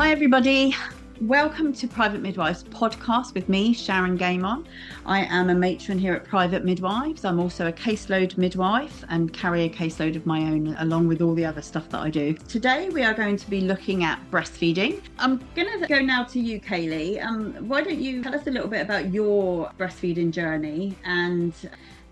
Hi everybody, welcome to Private Midwives podcast with me, Sharon Gaemon. I am a matron here at Private Midwives. I'm also a caseload midwife and carry a caseload of my own along with all the other stuff that I do. Today we are going to be looking at breastfeeding. I'm going to go now to you, Kayleigh. Why don't you tell us a little bit about your breastfeeding journey and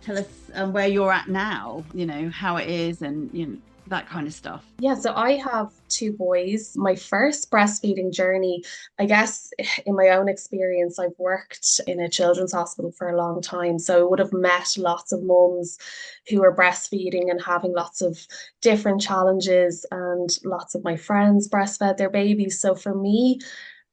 tell us where you're at now, how it is and that kind of stuff. Yeah, so I have two boys. My first breastfeeding journey, I guess in my own experience, I've worked in a children's hospital for a long time. So I would have met lots of mums who were breastfeeding and having lots of different challenges, and lots of my friends breastfed their babies. So for me,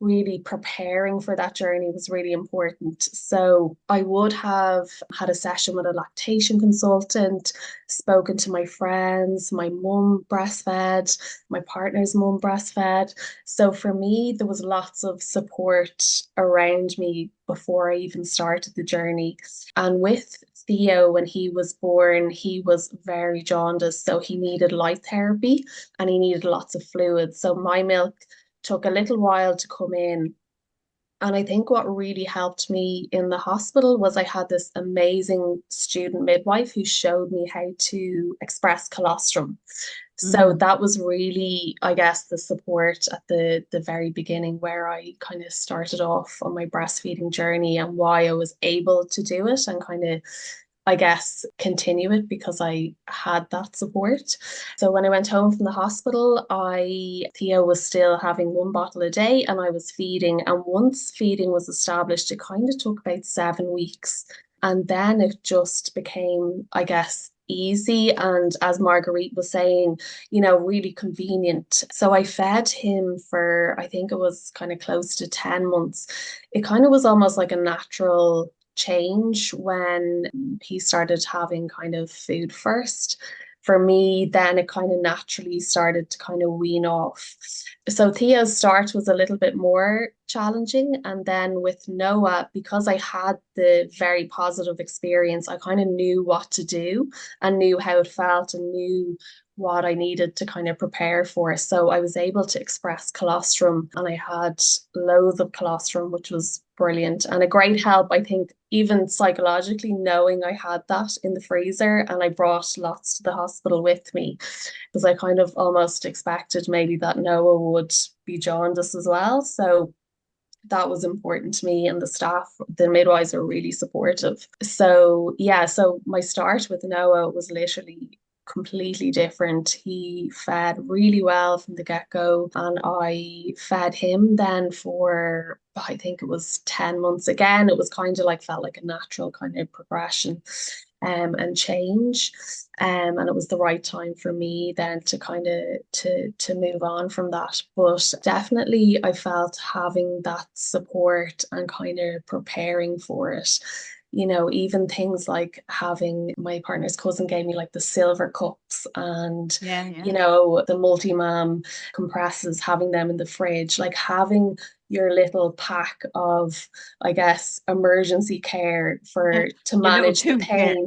really preparing for that journey was really important. So I would have had a session with a lactation consultant, spoken to my friends, my mum breastfed, my partner's mum breastfed. So for me, there was lots of support around me before I even started the journey. And with Theo, when he was born, he was very jaundiced, so he needed light therapy and he needed lots of fluids. So my milk took a little while to come in. And I think what really helped me in the hospital was I had this amazing student midwife who showed me how to express colostrum. So that was really, I guess, the support at the very beginning where I kind of started off on my breastfeeding journey and why I was able to do it and kind of, I guess, continue it because I had that support. So when I went home from the hospital, Theo was still having one bottle a day and I was feeding. And once feeding was established, it kind of took about 7 weeks. And then it just became, I guess, easy. And as Marguerite was saying, really convenient. So I fed him for, I think it was kind of close to 10 months. It kind of was almost like a natural change when he started having kind of food first. For me, then it kind of naturally started to kind of wean off. So Theo's start was a little bit more challenging. And then with Noah, because I had the very positive experience, I kind of knew what to do and knew how it felt and knew what I needed to kind of prepare for. So I was able to express colostrum and I had loads of colostrum, which was brilliant and a great help, I think, even psychologically, knowing I had that in the freezer and I brought lots to the hospital with me because I kind of almost expected maybe that Noah would be jaundiced as well. So that was important to me, and the staff, the midwives, are really supportive. So yeah, so my start with Noah was literally completely different. He fed really well from the get-go, and I fed him then for, I think it was 10 months. Again, it was kind of like, felt like a natural kind of progression and change. And it was the right time for me then to kind of to move on from that. But definitely I felt having that support and kind of preparing for it, even things like having my partner's cousin gave me like the silver cups and the multi-mam compresses, having them in the fridge, like having your little pack of, I guess, emergency care to manage the pain.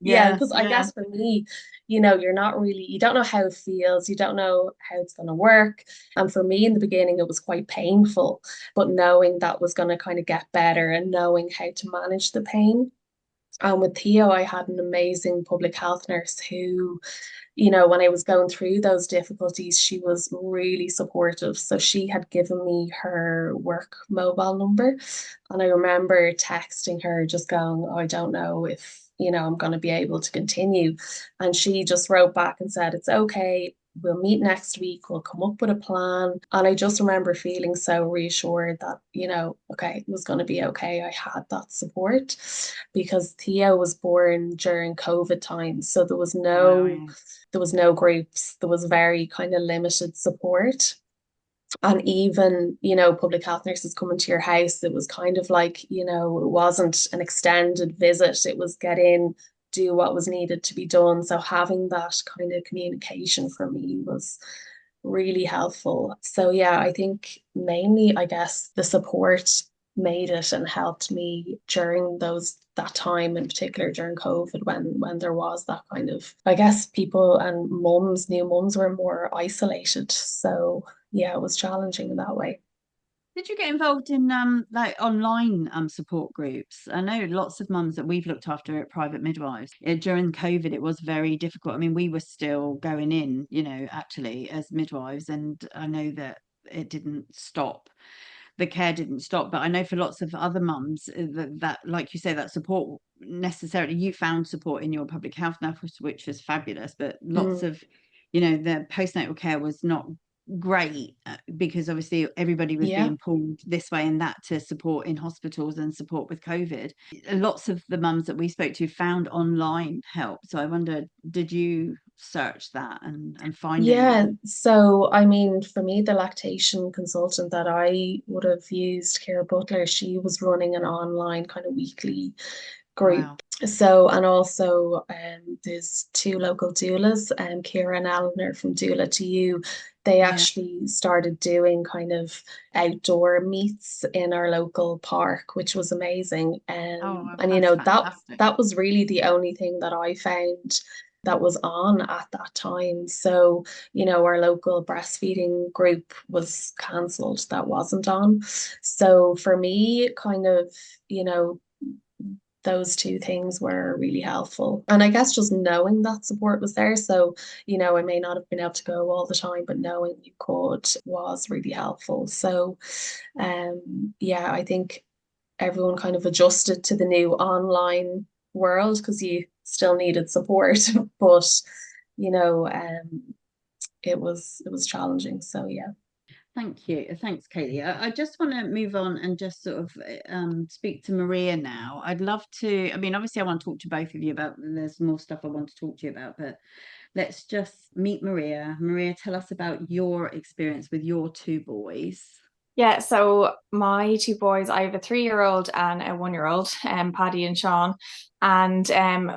Yeah, because I guess for me, you're not really, you don't know how it feels, you don't know how it's going to work. And for me in the beginning, it was quite painful, but knowing that was going to kind of get better and knowing how to manage the pain. And with Theo, I had an amazing public health nurse who, when I was going through those difficulties, she was really supportive. So she had given me her work mobile number. And I remember texting her just going, oh, I don't know if, I'm going to be able to continue. And she just wrote back and said, it's okay. We'll meet next week. We'll come up with a plan. And I just remember feeling so reassured that, okay, it was going to be okay. I had that support because Theo was born during COVID times. So there was no groups. There was very kind of limited support. And even, public health nurses coming to your house, it was kind of like, it wasn't an extended visit. It was get in, do what was needed to be done. So having that kind of communication for me was really helpful. So yeah, I think mainly, I guess, the support made it and helped me during that time, in particular during COVID, when there was that kind of, I guess, people and new mums were more isolated. So yeah, it was challenging in that way. Did you get involved in like online support groups? I know lots of mums that we've looked after at private midwives during COVID. It was very difficult. I mean, we were still going in, actually as midwives, and I know that it didn't stop. The care didn't stop, but I know for lots of other mums that, like you say, that support necessarily, you found support in your public health nurse, which was fabulous, but lots Mm. of the postnatal care was not great, because obviously everybody was Yeah. being pulled this way and that to support in hospitals and support with COVID. Lots of the mums that we spoke to found online help, so I wonder, did you search that and find Yeah, anyone? so I mean, for me, the lactation consultant that I would have used, Kira Butler, she was running an online kind of weekly group. Wow. So, and also there's two local doulas, Kira and Eleanor from Doula to You. They Yeah. actually started doing kind of outdoor meets in our local park, which was amazing. Oh, And that's that fantastic. that was really the only thing that I found that was on at that time. So, our local breastfeeding group was cancelled, that wasn't on. So for me, kind of, you know, those two things were really helpful. And I guess just knowing that support was there. So, I may not have been able to go all the time, but knowing you could was really helpful. So, yeah, I think everyone kind of adjusted to the new online world because you still needed support, but it was challenging. So yeah. Thank you. Thanks, Kayleigh. I just want to move on and just sort of speak to Maria now. I'd love to, I mean, obviously, I want to talk to both of you about, there's more stuff I want to talk to you about, but let's just meet Maria. Maria, tell us about your experience with your two boys. Yeah, so my two boys, I have a 3-year-old and a 1-year-old, Paddy and Sean. And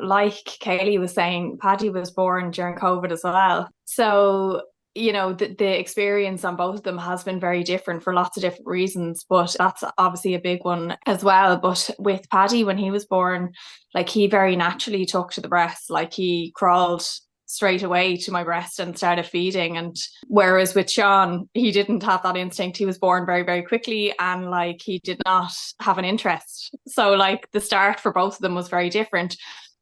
like Kayleigh was saying, Paddy was born during COVID as well. So, the experience on both of them has been very different for lots of different reasons, but that's obviously a big one as well. But with Paddy, when he was born, like he very naturally took to the breast, like he crawled straight away to my breast and started feeding. And whereas with Sean, he didn't have that instinct. He was born very, very quickly and like he did not have an interest. So like the start for both of them was very different.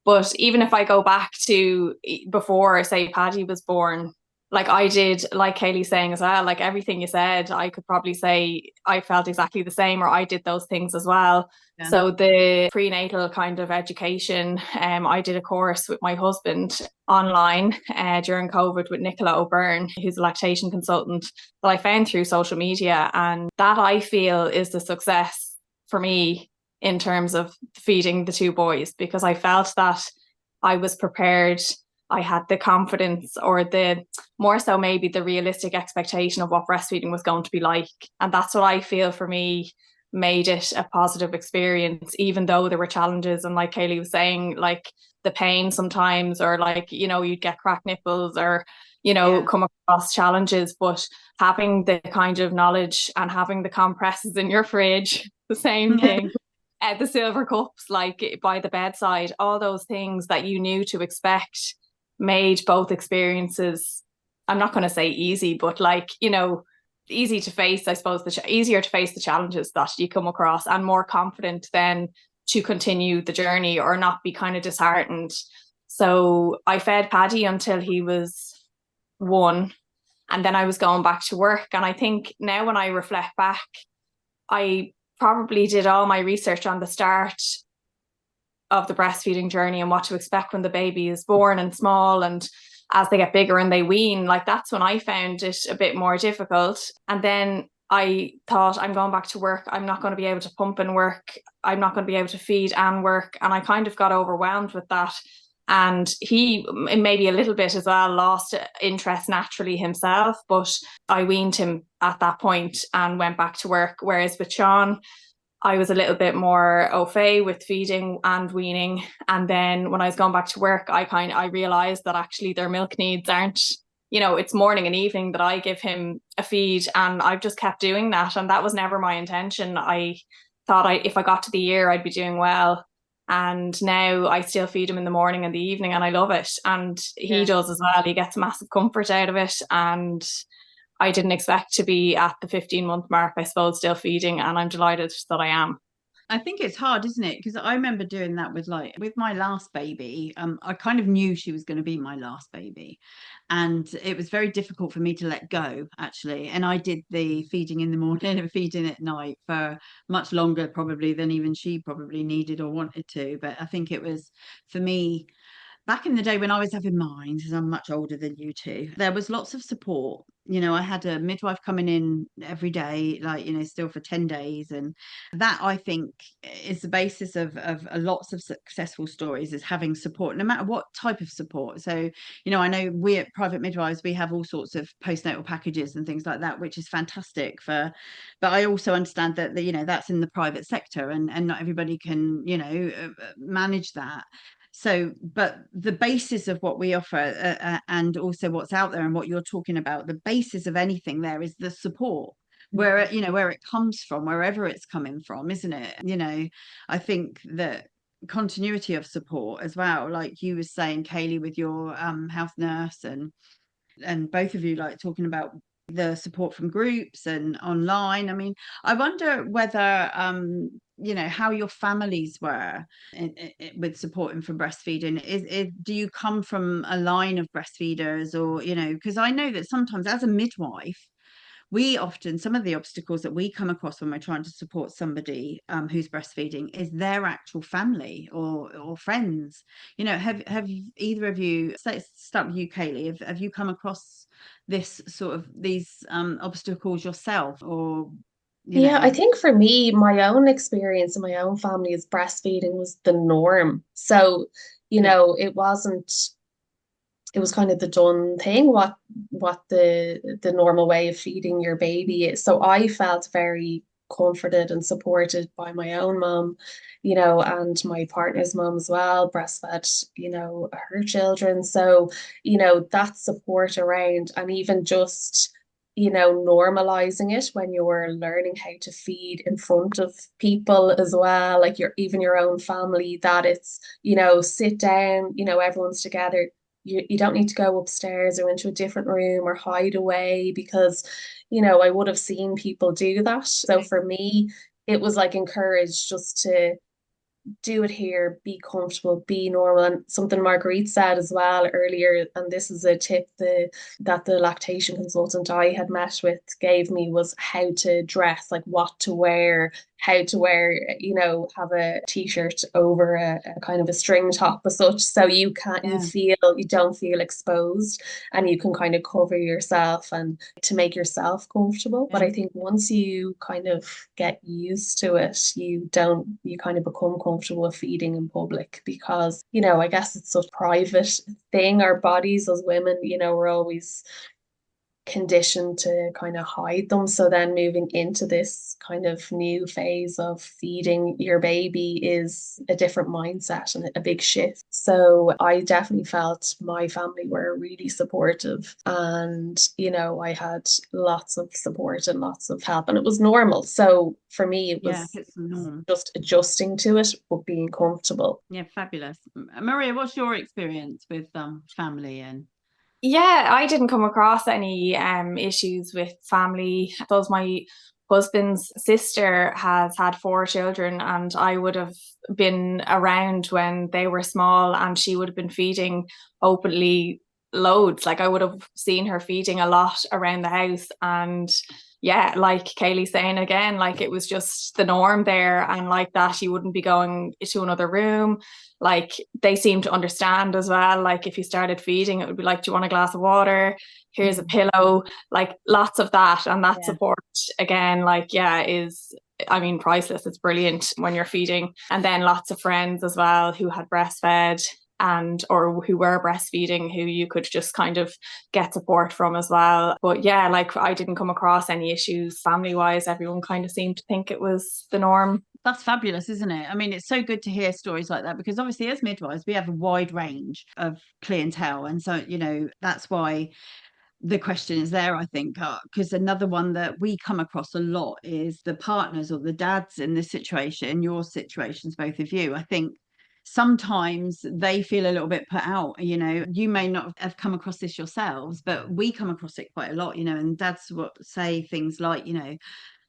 But even if I go back to before, say, Paddy was born, like I did, like Kayleigh's saying as well, like everything you said, I could probably say I felt exactly the same, or I did those things as well. Yeah. So the prenatal kind of education, I did a course with my husband online during COVID with Nicola O'Byrne, who's a lactation consultant that I found through social media. And that I feel is the success for me in terms of feeding the two boys, because I felt that I was prepared. I had the confidence, or the more so maybe the realistic expectation of what breastfeeding was going to be like. And that's what I feel for me made it a positive experience, even though there were challenges. And like Kayleigh was saying, like the pain sometimes, or like, you'd get cracked nipples, or, Yeah. come across challenges. But having the kind of knowledge and having the compresses in your fridge, the same thing, the silver cups, like by the bedside, all those things that you knew to expect made both experiences, I'm not going to say easy, but like, easy to face, I suppose, easier to face the challenges that you come across, and more confident then to continue the journey or not be kind of disheartened. So I fed Paddy until he was 1, and then I was going back to work. And I think now when I reflect back, I probably did all my research on the start of the breastfeeding journey and what to expect when the baby is born and small, and as they get bigger and they wean, like that's when I found it a bit more difficult. And then I thought, I'm going back to work, I'm not going to be able to pump and work, I'm not going to be able to feed and work. And I kind of got overwhelmed with that. And he maybe a little bit as well lost interest naturally himself, but I weaned him at that point and went back to work. Whereas with Sean, I was a little bit more au fait with feeding and weaning. And then when I was going back to work, I realized that actually their milk needs aren't, it's morning and evening that I give him a feed. And I've just kept doing that. And that was never my intention. I thought if I got to the year, I'd be doing well. And now I still feed him in the morning and the evening, and I love it. And he Yeah. does as well. He gets massive comfort out of it. And I didn't expect to be at the 15-month mark, I suppose, still feeding, and I'm delighted that I am. I think it's hard, isn't it? Because I remember doing that with my last baby. I kind of knew she was going to be my last baby, and it was very difficult for me to let go, actually. And I did the feeding in the morning and feeding at night for much longer probably than even she probably needed or wanted to. But I think it was, for me, back in the day when I was having mine, because I'm much older than you two, there was lots of support. I had a midwife coming in every day, still for 10 days. And that, I think, is the basis of lots of successful stories, is having support, no matter what type of support. So, I know we at Private Midwives, we have all sorts of postnatal packages and things like that, which is fantastic but I also understand that, that's in the private sector, and not everybody can, manage that. So, but the basis of what we offer, and also what's out there and what you're talking about, the basis of anything there is the support, where it comes from, wherever it's coming from, isn't it? I think that continuity of support as well, like you were saying, Kayleigh, with your health nurse, and both of you like talking about the support from groups and online. I mean, I wonder whether how your families were with supporting for breastfeeding. Do you come from a line of breastfeeders, or because I know that sometimes as a midwife, some of the obstacles that we come across when we're trying to support somebody who's breastfeeding is their actual family or friends. Have either of you, let's start with you, Kayleigh, have you come across these obstacles yourself, or Yeah, I think for me, my own experience in my own family is breastfeeding was the norm. So, it was kind of the done thing, what the normal way of feeding your baby is. So I felt very comforted and supported by my own mum, and my partner's mum as well, breastfed, her children. So, that support around, and even just normalizing it when you're learning how to feed in front of people as well, like even your own family, that it's, sit down, everyone's together. You don't need to go upstairs or into a different room or hide away, because, I would have seen people do that. So for me, it was like encouraged just to do it here, be comfortable, be normal. And something Marguerite said as well earlier, and this is a tip that the lactation consultant I had met with gave me, was how to dress, like what to wear, how to wear, have a t-shirt over a kind of a string top as such, so you don't feel exposed, and you can kind of cover yourself and to make yourself comfortable. But I think once you kind of get used to it, you kind of become comfortable with feeding in public, because, I guess it's such a private thing. Our bodies as women, we're always conditioned to kind of hide them. So then moving into this kind of new phase of feeding your baby is a different mindset and a big shift. So I definitely felt my family were really supportive, and I had lots of support and lots of help, and it was normal. So for me, it was just adjusting to it, but being comfortable. Yeah, fabulous. Maria, what's your experience with family? And yeah, I didn't come across any issues with family. I suppose my husband's sister has had 4 children, and I would have been around when they were small, and she would have been feeding openly loads. Like I would have seen her feeding a lot around the house. And yeah, like Kayleigh saying again, like it was just the norm there, and like that you wouldn't be going to another room. Like they seem to understand as well. Like if you started feeding, it would be like, do you want a glass of water? Here's a pillow. Like lots of that, and that support again, like is, I mean, priceless. It's brilliant when you're feeding. And then lots of friends as well who had breastfed or who were breastfeeding, who you could just kind of get support from as well. But yeah, like I didn't come across any issues family wise. Everyone kind of seemed to think it was the norm. That's fabulous, isn't it? I mean, it's so good to hear stories like that, because obviously as midwives, we have a wide range of clientele. And so, that's why the question is there, I think, because another one that we come across a lot is the partners or the dads in this situation, your situations, both of you. I think sometimes they feel a little bit put out. You may not have come across this yourselves, but we come across it quite a lot, and dads will say things like,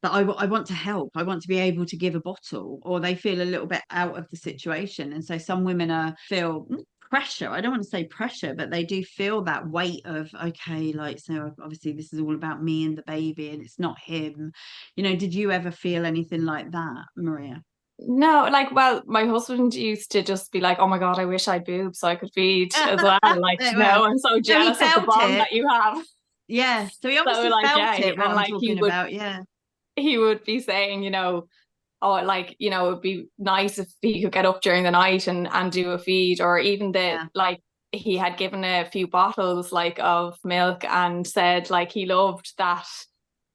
that I want to help, I want to be able to give a bottle, or they feel a little bit out of the situation. And so some women feel pressure. I don't want to say pressure, but they do feel that weight of, okay, like, so obviously this is all about me and the baby and it's not him. Did you ever feel anything like that, Maria? No, like, well, my husband used to just be like, oh my God, I wish I boobs so I could feed as well. Like, I'm so jealous of the bond that you have. Yeah. So he obviously felt it, what I'm talking about. Yeah. He would be saying, oh, like, it'd be nice if he could get up during the night and do a feed, or even like, he had given a few bottles like of milk and said like he loved that.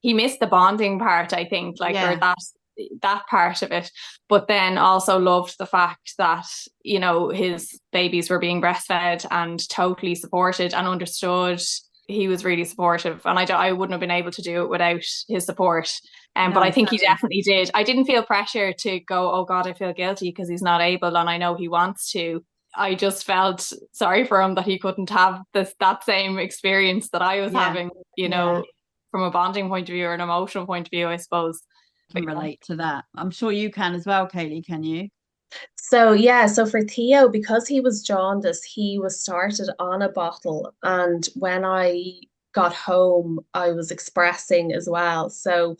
He missed the bonding part, I think, like, or that part of it, but then also loved the fact that his babies were being breastfed and totally supported and understood. He was really supportive, and I wouldn't have been able to do it without his support. But I think he definitely did. I didn't feel pressure to go, oh God, I feel guilty because he's not able and I know he wants to. I just felt sorry for him that he couldn't have that same experience that I was having, from a bonding point of view or an emotional point of view, I suppose. Can relate to that. I'm sure you can as well, Kayleigh, can you? So for Theo, because he was jaundiced, he was started on a bottle, and when I got home, I was expressing as well. So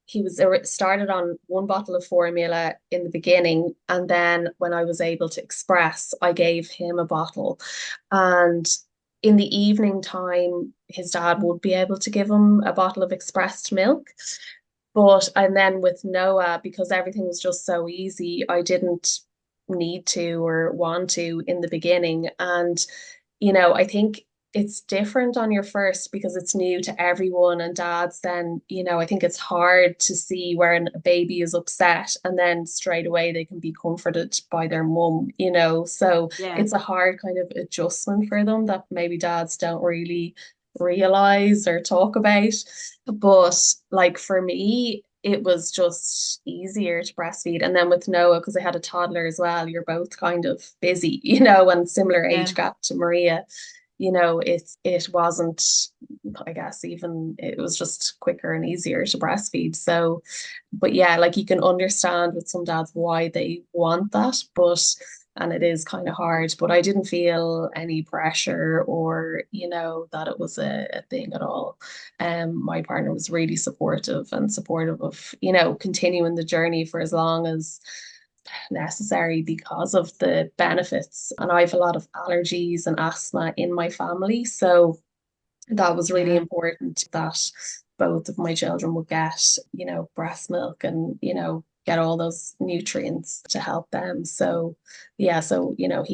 he was started on one bottle of formula in the beginning, and then when I was able to express, I gave him a bottle. And in the evening time, his dad would be able to give him a bottle of expressed milk. And then with Noah, because everything was just so easy, I didn't need to or want to in the beginning. And, I think it's different on your first because it's new to everyone, and dads then, I think it's hard to see when a baby is upset and then straight away they can be comforted by their mum, so it's a hard kind of adjustment for them that maybe dads don't really realize or talk about. But like for me, it was just easier to breastfeed. And then with Noah, because I had a toddler as well, you're both kind of busy, and similar age gap to Maria, it wasn't, I guess, even it was just quicker and easier to breastfeed. So, but yeah, like you can understand with some dads why they want that, and it is kind of hard, but I didn't feel any pressure or, that it was a thing at all. My partner was really supportive of, continuing the journey for as long as necessary because of the benefits. And I have a lot of allergies and asthma in my family. So that was really important that both of my children would get, breast milk and, get all those nutrients to help them. So he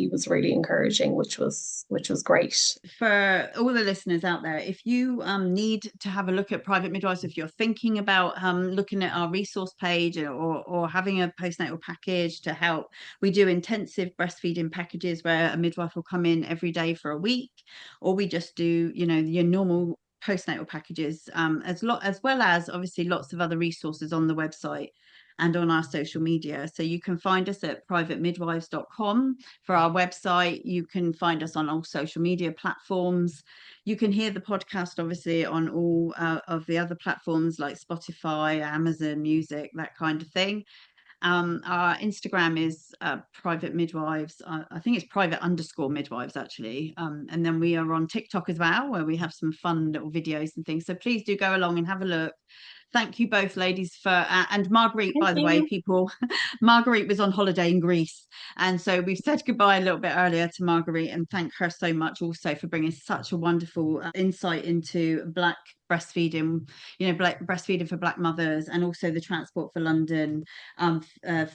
was really encouraging, which was great. For all the listeners out there, if you need to have a look at private midwives, if you're thinking about looking at our resource page or having a postnatal package to help, we do intensive breastfeeding packages where a midwife will come in every day for a week, or we just do your normal postnatal packages, as well as obviously lots of other resources on the website and on our social media. So you can find us at privatemidwives.com for our website. You can find us on all social media platforms. You can hear the podcast obviously on all of the other platforms like Spotify, Amazon Music, that kind of thing. Our Instagram is private midwives. I think it's private_midwives actually. And then we are on TikTok as well, where we have some fun little videos and things. So please do go along and have a look. Thank you both ladies for and Marguerite, by the way, people. Marguerite was on holiday in Greece, and so we've said goodbye a little bit earlier to Marguerite, and thank her so much also for bringing such a wonderful insight into Black breastfeeding, breastfeeding for Black mothers, and also the Transport for London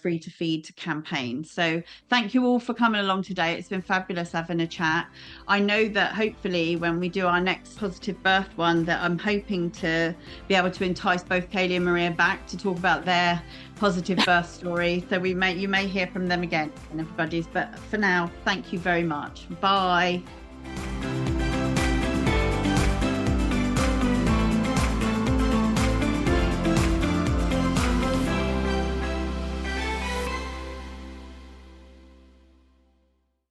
free to feed campaign. So thank you all for coming along today. It's been fabulous having a chat. I know that hopefully when we do our next positive birth one, that I'm hoping to be able to entice both Kayleigh and Maria back to talk about their positive birth story. So you may hear from them again and everybody's, but for now, thank you very much. Bye.